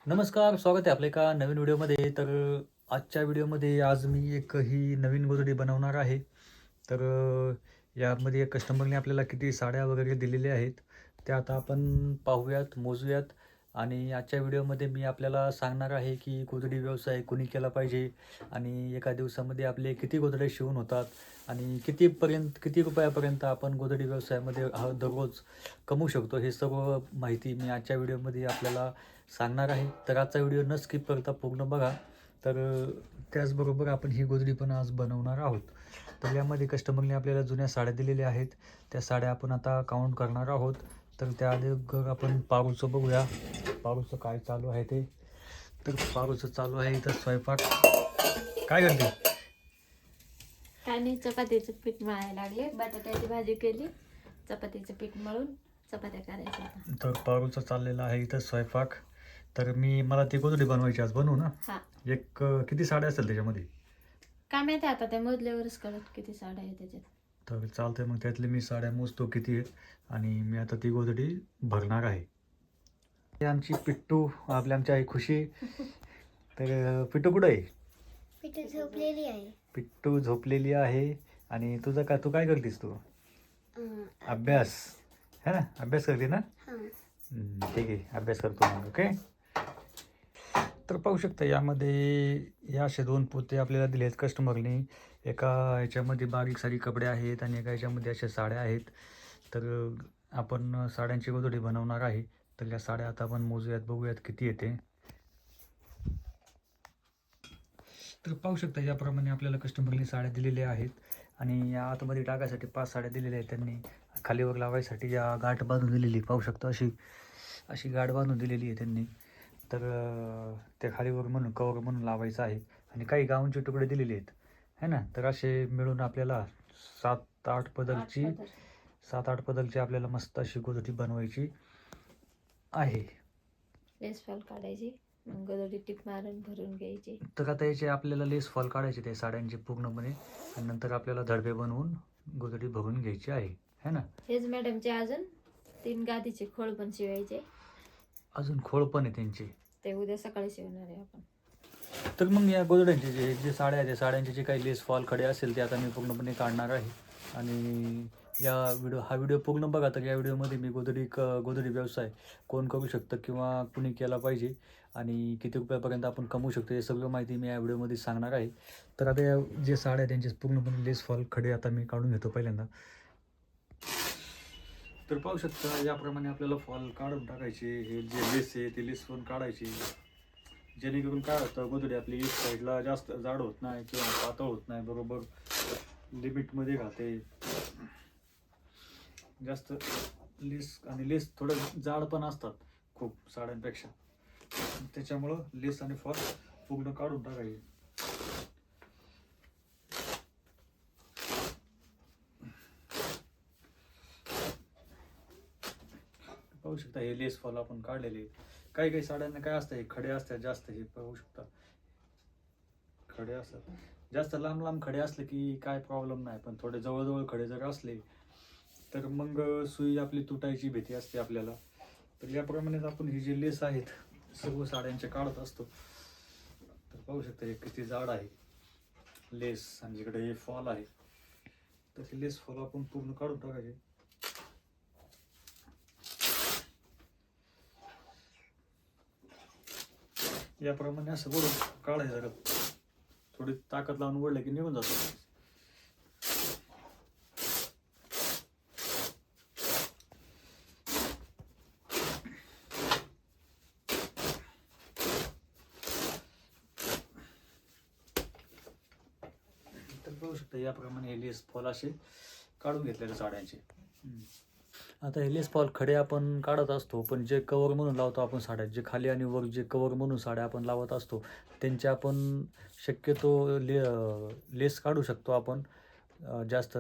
नमस्कार, स्वागत आहे आपल्या एका नवीन व्हिडिओमध्ये. तर आजच्या व्हिडिओमध्ये आज मी एक ही नवीन गोधडी बनवणार आहे. तर यामध्ये कस्टमरने आपल्याला किती साड्या वगैरे दिलेल्या आहेत, त्या आता आपण पाहूयात, मोजूयात. आणि आजच्या व्हिडिओमध्ये मी आपल्याला सांगणार आहे की गोधडी व्यवसाय कोणी केला पाहिजे आणि एका दिवसामध्ये आपले किती गोधड्या शिवून होतात आणि किती रुपयापर्यंत आपण गोधडी व्यवसायामध्ये दररोज कमवू शकतो. हे सर्व माहिती मी आजच्या व्हिडिओमध्ये आपल्याला सांगणार आहे. तर आजचा व्हिडिओ न स्किप करता पूर्ण बघा. तर त्याचबरोबर आपण ही गोधडी पण आज बनवणार आहोत. तर यामध्ये कस्टमरने आपल्याला जुन्या साड्या दिलेल्या आहेत. त्या साड्या आपण आता काउंट करणार आहोत. तर त्या अगोदर आपण पारूचं बघूया. पारूचं काय चालू आहे ते. तर पारूचं चालू आहे इथं स्वयंपाक. काय करते? काय नाही, चपातीचं पीठ मळायला लागले. बटाट्याची भाजी केली, चपातीचं पीठ मळून चपात्या करायच्या आता. तर पारूचं चाललेलं आहे इथं स्वयंपाक. तर मला ती गोधडी बनवायची, आज बनवू ना. हा, एक किती साड्या असतील त्याच्यामध्ये? काय माहिती आता त्या मोजल्यावरच कळत किती साड्या आहे त्याच्यात. तर चालतंय, मग त्यातले मी साड्या मोजतो किती आहेत आणि मी आता ती गोधडी भरणार आहे. ही आमची पिट्टू, आमची आई खुशी. तर पिट्टू कुठं आहे? पिठू झोपलेली आहे. पिट्टू झोपलेली आहे. आणि तू काय करतेस तू? अभ्यास, है ना? अभ्यास करते ना? हां. ठीक आहे, अभ्यास करतो मग. ओके. तर पाहू शकता यामध्ये या असे 2 पोते आपल्याला दिले आहेत कस्टमरने. एका ह्याच्यामध्ये बारीक सारीक कपडे आहेत आणि एका ह्याच्यामध्ये अशा साड्या आहेत. तर आपण साड्यांची गोधडी बनवणार आहे. तर या साड्या आता आपण मोजूयात, बघूयात किती येते. तर पाहू शकता याप्रमाणे आपल्याला कस्टमरने साड्या दिलेल्या आहेत आणि या आतमध्ये टाकायसाठी 5 साड्या दिलेल्या आहेत त्यांनी. खालीवर लावायसाठी या गाठ बांधून दिलेली, पाहू शकता अशी अशी गाठ बांधून दिलेली आहे त्यांनी. तर त्या खालीवर म्हणून कवर म्हणून लावायचं आहे. आणि काही गाऊनचे तुकडे दिलेले आहेत, है ना? तर असे मिळून आपल्याला 7-8 पदरची 7-8 पदरची आपल्याला मस्त अशी गोधडी बनवायची आहे. लेस फॉल काढायची, मग गोधडी टीप मारून भरून घ्यायची. तर आता याचे आपल्याला लेस फॉल काढायचे ते साड्यांचे पूर्णपणे, आणि नंतर आपल्याला धडबे बनवून गोधडी भरून घ्यायची आहे, है ना? हेच मॅडमचे अजून 3 गादीचे खोळ पण शिवायचे. अजून खोळ पण आहे त्यांची. ते उद्या सकाळी शिवणार आहे आपण. तर मग या गोधड्यांचे जे साड्या आहेत, त्या साड्यांचे जे काही लेस फॉल खडे असेल ते आता मी पूर्णपणे काढणार आहे. आणि हा व्हिडिओ पूर्ण बघा. तर या व्हिडिओमध्ये मी गोधडी व्यवसाय कोण करू शकतं किंवा कुणी केला पाहिजे आणि किती रुपयापर्यंत आपण कमवू शकतो, हे सगळं माहिती मी या व्हिडिओमध्ये सांगणार आहे. तर आता या जे साड्या आहेत त्यांचे पूर्णपणे लेस फॉल खडे आता मी काढून घेतो पहिल्यांदा. तर पाहू शकता याप्रमाणे आपल्याला फॉल काढून टाकायचे. हे जे लेस आहे ते लेस पण काढायची, जेणेकरून काय होतं, गोधडी आपली एक साईडला जास्त जाड होत नाही किंवा पातळ होत नाही, बरोबर लिमिटमध्ये राहते. जास्त लेस थोडं जाड पण असतात खूप साड्यांपेक्षा, त्याच्यामुळं लेस आणि फॉल पूर्ण काढून टाकायचे. पाहू शकता हे लेस फॉल आपण काढलेले. काही काही साड्यांना काय असतं, हे खडे असतात जास्त, हे पाहू शकता खडे असतात. जास्त लांब लांब खडे असले की काय प्रॉब्लेम नाही, पण थोडे जवळजवळ खडे जर असले तर मग सुई आपली तुटायची भीती असते आपल्याला. तर याप्रमाणेच आपण ही जे लेस आहेत सर्व साड्यांचे काढत असतो. तर पाहू शकता हे किती जाड आहे लेस, आणि जिकडे हे फॉल आहे, तर हे लेस फॉल आपण पूर्ण काढून टाकायचे. याप्रमाणे असं वळून काढायचं जरा, थोडी ताकद लावून वळलं की निघून जातो. तर पाहू शकता याप्रमाणे हे लेस फॉल असे काढून घेतलेले साड्यांचे. आता हे लेस फॉल खडे आपण काढत असतो, पण जे कवर म्हणून लावतो आपण साड्या, जे खाली आणि वर जे कवर म्हणून साड्या आपण लावत असतो, त्यांचे आपण शक्यतो लेस काढू शकतो आपण. जास्त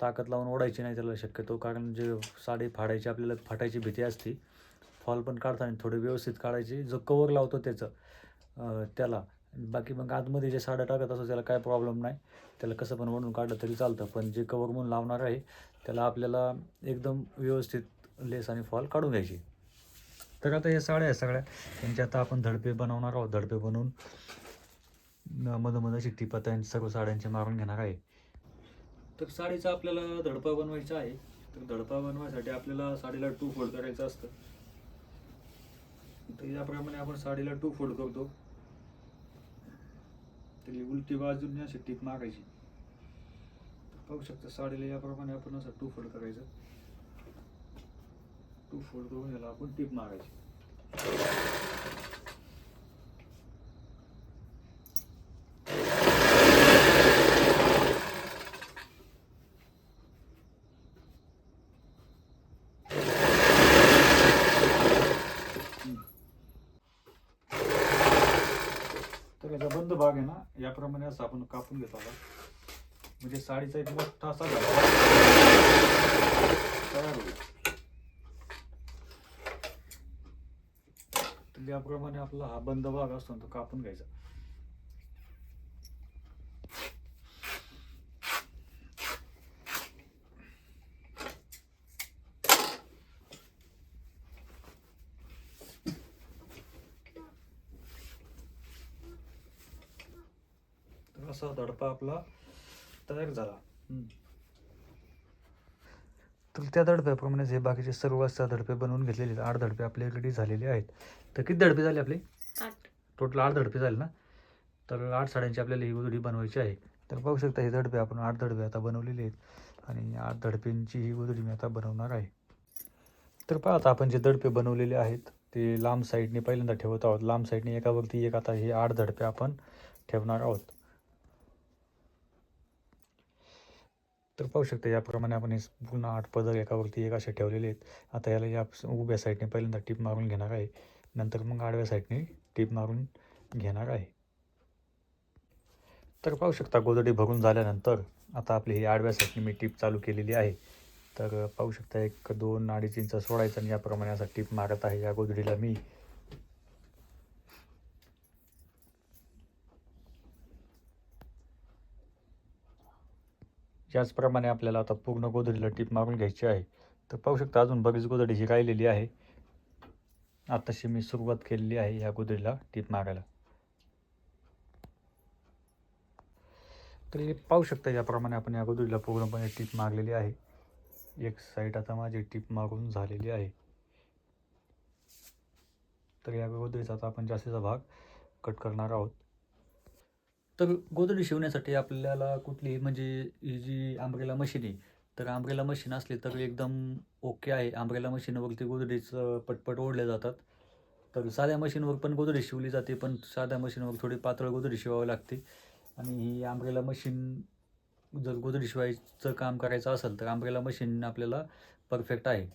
ताकद लावून ओढायची नाही त्याला शक्यतो, कारण जे साडी आपल्याला फाटायची भीती असते. फॉल पण काढताना थोडे व्यवस्थित काढायची, जो कवर लावतो त्याला. बाकी मग आतमध्ये जे साड्या टाकत असतो त्याला काय प्रॉब्लेम नाही, त्याला कसं पण ओढून काढलं तरी चालतं. पण जे कवर म्हणून लावणार आहे त्याला आपल्याला एकदम व्यवस्थित लेस आणि फॉल काढून घ्यायची. तर आता या साड्या आहेत सगळ्या, त्यांचे आता आपण धडपे बनवणार आहोत. धडपे बनवून मधोमध अशी टिपा त्यांच्या सर्व साड्यांचे मारून घेणार आहे. तर साडीचा आपल्याला धडपा बनवायचा आहे. तर धडपा बनवायसाठी आपल्याला साडीला 2 फोल्ड करायचं असतं. तर याप्रमाणे आपण साडीला 2 फोल्ड करतो. तर ही उलटी बाजूने अशी टीप मारायची. पाहू शकता साडीला याप्रमाणे आपण असं 2 फोल्ड करायचं. 2 फोल्ड करून याला आपण टीप मारायची. तर याचा बंद भाग आहे ना, याप्रमाणे असं आपण कापून घेतो आता. म्हणजे साडीचा एक मोठा असा धडपा तयार होईल. तर याप्रमाणे आपला हा बंद भाग असतो तो कापून घ्यायचा. तर असा धडपा आपला तयार झाला. तर त्या धडप्याप्रमाणेच हे बाकीचे सर्व असतात धडपे बनवून घेतलेले आहेत. 8 धडपे आपले रेडी झालेले आहेत. तर किती धडपे झाले आपले? 8. टोटल 8 धडपे झाले ना. तर 8 साड्यांची आपल्याला ही गोधडी बनवायची आहे. तर पाहू शकता हे धडपे आपण 8 धडपे आता बनवलेले आहेत आणि 8 धडपेंची ही गोधडी मी आता बनवणार आहे. तर पहा आता आपण जे धडपे बनवलेले आहेत ते लांब साईडने पहिल्यांदा ठेवत आहोत. लांब साईडने एकावरती एक आता हे 8 धडपे आपण ठेवणार आहोत. तर पाहू शकता याप्रमाणे आपण हे पुन्हा 8 पदर एकावरती एक असे ठेवलेले आहेत. आता याला या उभ्या साईडने पहिल्यांदा टीप मारून घेणार आहे. नंतर मग आडव्या साईडने टीप मारून घेणार आहे. तर पाहू शकता गोधडी भरून झाल्यानंतर आता आपली ही आडव्या साईडने मी टीप चालू केलेली आहे. तर पाहू शकता 1, 2, 2.5 इंच सोडायचं आणि याप्रमाणे असा टीप मारत आहे या गोधडीला मी. याचप्रमाणे आपल्याला आता पूर्ण गोधडीला टीप मारून घ्यायची आहे. तर पाहू शकता अजून बरीच गोधडी ही राहिलेली आहे. आताशी मी सुरुवात केलेली आहे ह्या गोधडीला टीप मारायला. तर हे पाहू शकता याप्रमाणे आपण या गोधडीला पूर्णपणे टीप मारलेली आहे. एक साईड आता माझी टीप मारून झालेली आहे. तर या गोधडीचा आता आपण जास्तीचा भाग कट करणार आहोत. तर गोधडी शिवण्यासाठी आपल्याला कुठलीही म्हणजे ही जी अंब्रेला मशीन आहे, तर अंब्रेला मशीन असली तर एकदम ओके आहे. अंब्रेला मशीनवरती गोधडीचं पटपट ओढल्या जातात. तर साध्या मशीनवर पण गोधडी शिवली जाते, पण साध्या मशीनवर थोडी पातळ गोधडी शिवावी लागते. आणि ही अंब्रेला मशीन जर गोधडी शिवायचं काम करायचं असेल तर अंब्रेला मशीन आपल्याला परफेक्ट आहे.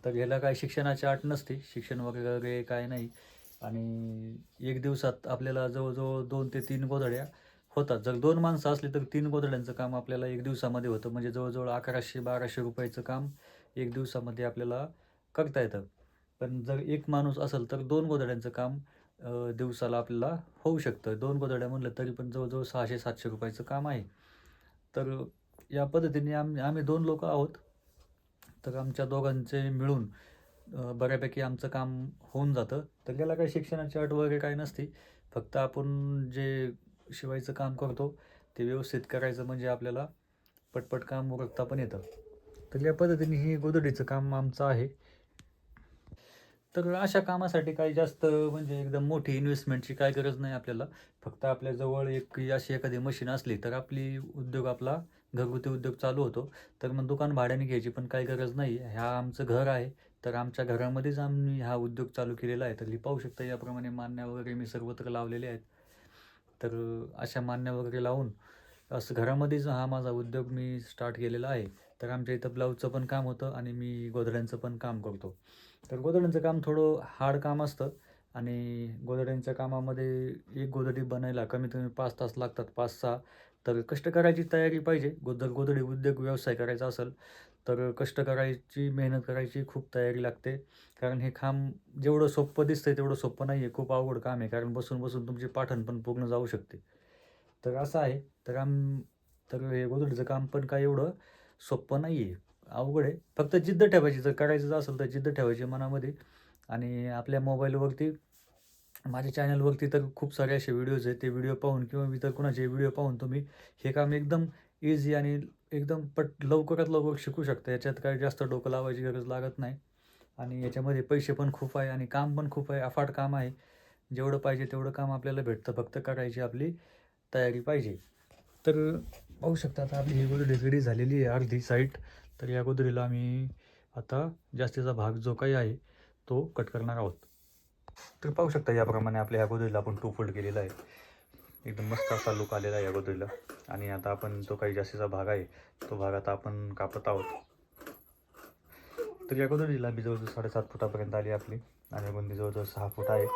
तर ह्याला काय शिक्षणाची अट नसते, शिक्षण वगैरे काय नाही. आणि 1 दिवसात आपल्याला जवळजवळ 2 ते 3 गोधड्या होतात. जर 2 माणसं असली तर 3 गोधड्यांचं काम आपल्याला 1 दिवसामध्ये होतं. म्हणजे जवळजवळ 1100-1200 रुपयाचं काम 1 दिवसामध्ये आपल्याला करता येतं. पण जर 1 माणूस असेल तर 2 गोधड्यांचं काम दिवसाला आपल्याला होऊ शकतं. 2 गोधड्या म्हणलं तरी पण जवळजवळ 600-700 रुपयाचं काम आहे. तर या पद्धतीने आम्ही 2 लोकं आहोत. तर आमच्या दोघांचे मिळून बऱ्यापैकी आमचं काम होऊन जातं. तर याला काही शिक्षणाची अट वगैरे काही नसते. फक्त आपण जे शिवायचं काम करतो ते व्यवस्थित करायचं म्हणजे आपल्याला पटपट काम उरकता पण येतं. तर या पद्धतीने ही गोधडीचं काम आमचं आहे. तर अशा कामासाठी काही जास्त म्हणजे एकदम मोठी इन्व्हेस्टमेंटची काही गरज नाही आपल्याला. फक्त आपल्याजवळ एक अशी एखादी मशीन असली तर उद्योग आपला घरगुती उद्योग चालू होतो. तर मग दुकान भाड्याने घ्यायची पण काही गरज नाही. आमचं घर आहे. तर आमच्या घरामध्येच आम्ही हा उद्योग चालू केलेला आहे. तर पाहू शकता याप्रमाणे मान्या वगैरे मी सर्वत्र लावलेले आहेत. तर अशा मान्या वगैरे लावून असं घरामध्येच हा माझा उद्योग मी स्टार्ट केलेला आहे. तर आमच्या इथं ब्लाऊजचं पण काम होतं आणि मी गोधड्यांचं पण काम करतो. तर गोधड्यांचं काम थोडं हार्ड काम असतं आणि गोधड्यांच्या कामामध्ये एक गोधडी बनायला कमीत कमी 5 तास लागतात, 5-6. तर कष्ट करायची तयारी पाहिजे. जर गोधडी उद्योग व्यवसाय करायचा असेल तर कष्ट करायची, मेहनत करायची खूप तयारी लागते. कारण हे काम जेवढं सोपं दिसतंय तेवढं सोपं नाही आहे. खूप अवघड काम आहे. कारण बसून बसून तुमची पाठण पण पूर्ण जाऊ शकते. तर असं आहे. तर हे गोधडीचं काम पण काय एवढं सोपं नाही आहे. अवघड आहे. फक्त जिद्द ठेवायची. जर करायचं असेल तर जिद्द ठेवायची मनामध्ये आणि आपल्या मोबाईलवरती माझ्या चॅनलवरती तर खूप सारे असे व्हिडिओज आहेत. ते व्हिडिओ पाहून किंवा इतर कोणाचे व्हिडिओ पाहून तुम्ही हे काम एकदम इझी आणि एकदम लवकरात लवकर शिकू शकता. याच्यात काही जास्त डोकं लावायची गरज लागत नाही आणि याच्यामध्ये पैसे पण खूप आहे आणि काम पण खूप आहे. अफाट काम आहे. जेवढं पाहिजे तेवढं काम आपल्याला भेटतं. फक्त करायची आपली तयारी पाहिजे. तर पाहू शकता आता आपली ही गोधडी रेडी झालेली आहे अर्धी साईड. तर या गोधडीला आम्ही आता जास्तीचा भाग जो काही आहे तो कट करणार आहोत. तर पाहू शकता याप्रमाणे आपल्या ह्या गोधडीला आपण 2 फोल्ड केलेला आहे. एकदम मस्त असा लुक आलेला आहे या गोधडीला. आणि आता आपण तो काही जास्तीचा भाग आहे तो भाग आता आपण कापत आहोत. तर या गोधडीला बी जवळजवळ 7.5 फुटापर्यंत आली आपली आणि रुंदी जवळजवळ 6 फूट आहे.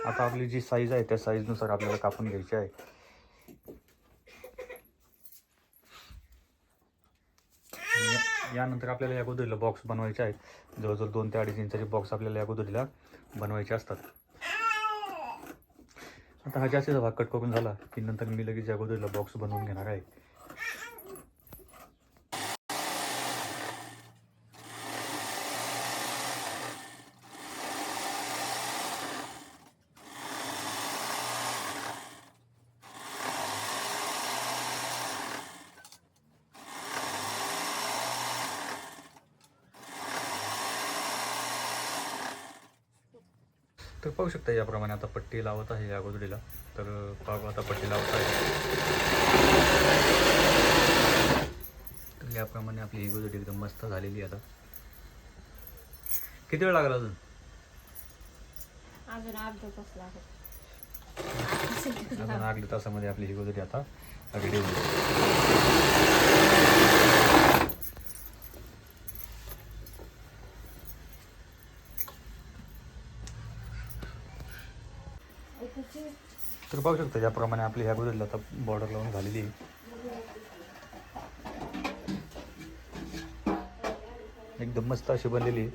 आता आपली जी साईज आहे त्या साईजनुसार आपल्याला कापून घ्यायची आहे. आणि यानंतर आपल्याला या गोधडीला बॉक्स बनवायचे आहेत. जवळजवळ 2 ते 2.5 इंचाचे बॉक्स आपल्याला या गोधडीला बनवायचे असतात. आता हा जास्तीचा भाग कट करून झाला की नंतर मी लगेच या गोधडीला बॉक्स बनवून घेणार आहे. तर पाहू शकता याप्रमाणे आता पट्टी लावत आहे या गोधडीला. तर पाहू आता पट्टी लावत आहे. तर याप्रमाणे आपली ही गोधडी एकदम मस्त झालेली आहे. आता किती वेळ लागला अजून? अजून अर्धा तास लागेल. अजून अर्ध्या तासामध्ये आपली ही गोधडी आता रेडी होईल. तर पाहू शकता याप्रमाणे आपली ह्या गोधडीला आता बॉर्डर लावून झालेली आहे. एकदम मस्त अशी बनलेली आहे.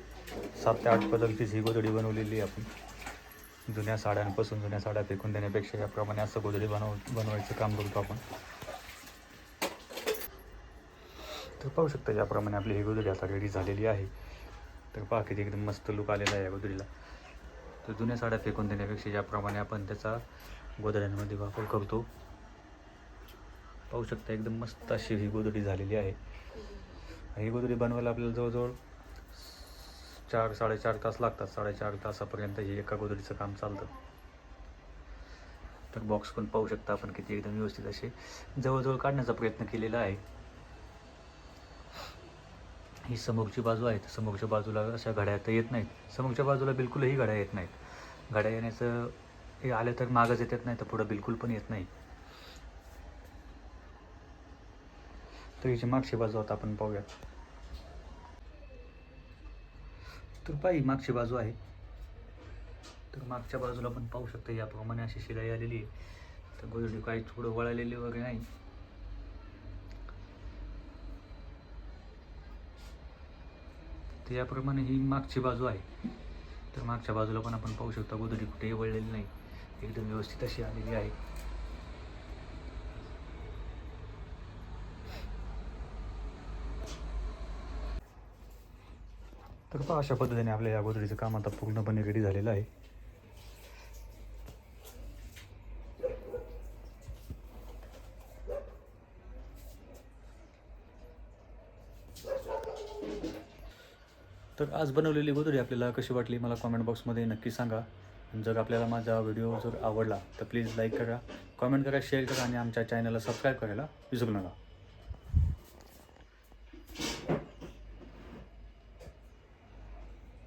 7 ते 8 पदरची ही गोधडी बनवलेली आहे आपण. जुन्या साड्यांपासून जुन्या साड्या फेकून देण्यापेक्षा याप्रमाणे असं गोधडी बनवायचं काम करतो आपण. तर पाहू शकता याप्रमाणे आपली ही गोधडी आता रेडी झालेली आहे. तर पहा किती एकदम मस्त लुक आलेला आहे या गोधडीला. तर जुन्या साड्या फेकून देण्यापेक्षा याप्रमाणे आपण त्याचा गोधड्यांमध्ये वापर करतो. पाहू शकता एकदम मस्त अशी ही गोधडी झालेली आहे. ही गोधडी बनवायला आपल्याला जवळजवळ 4-4.5 तास लागतात. 4.5 तासापर्यंत हे एका गोधडीचं काम चालतं. तर बॉक्स पण पाहू शकता आपण किती एकदम व्यवस्थित असे जवळजवळ काढण्याचा प्रयत्न केलेला आहे. ही समोरची बाजू आहे. समोरच्या बाजूला अशा घड्या तर येत नाहीत. समोरच्या बाजूला बिलकुलही घड्या येत नाहीत. घड्या येण्याचं हे आले तर मागच येतात, नाही तर पुढं बिलकुल पण येत नाही. तर हिची मागची बाजू आता आपण पाहूया. तर पाही मागची बाजू आहे. तर मागच्या बाजूला पण पाहू शकता याप्रमाणे अशी शिलाई आलेली आहे. तर गोधडी काही थोडं वळालेली वगैरे नाही. तर याप्रमाणे ही मागची बाजू आहे. तर मागच्या बाजूला पण आपण पाहू शकता गोधडी कुठेही वळलेली नाही. एकदम व्यवस्थित अशी आलेली आहे. तर पहा अशा पद्धतीने आपल्या या गोधडीचं काम आता पूर्णपणे रेडी झालेलं आहे. तर आज बनवलेली गोधडी आपल्याला कशी वाटली मला कॉमेंट बॉक्समध्ये नक्की सांगा. जर आपल्याला माझा व्हिडिओ जर आवडला तर प्लीज लाईक करा, कॉमेंट करा, शेअर करा आणि आमच्या चॅनलला सबस्क्राईब करायला विसरू नका.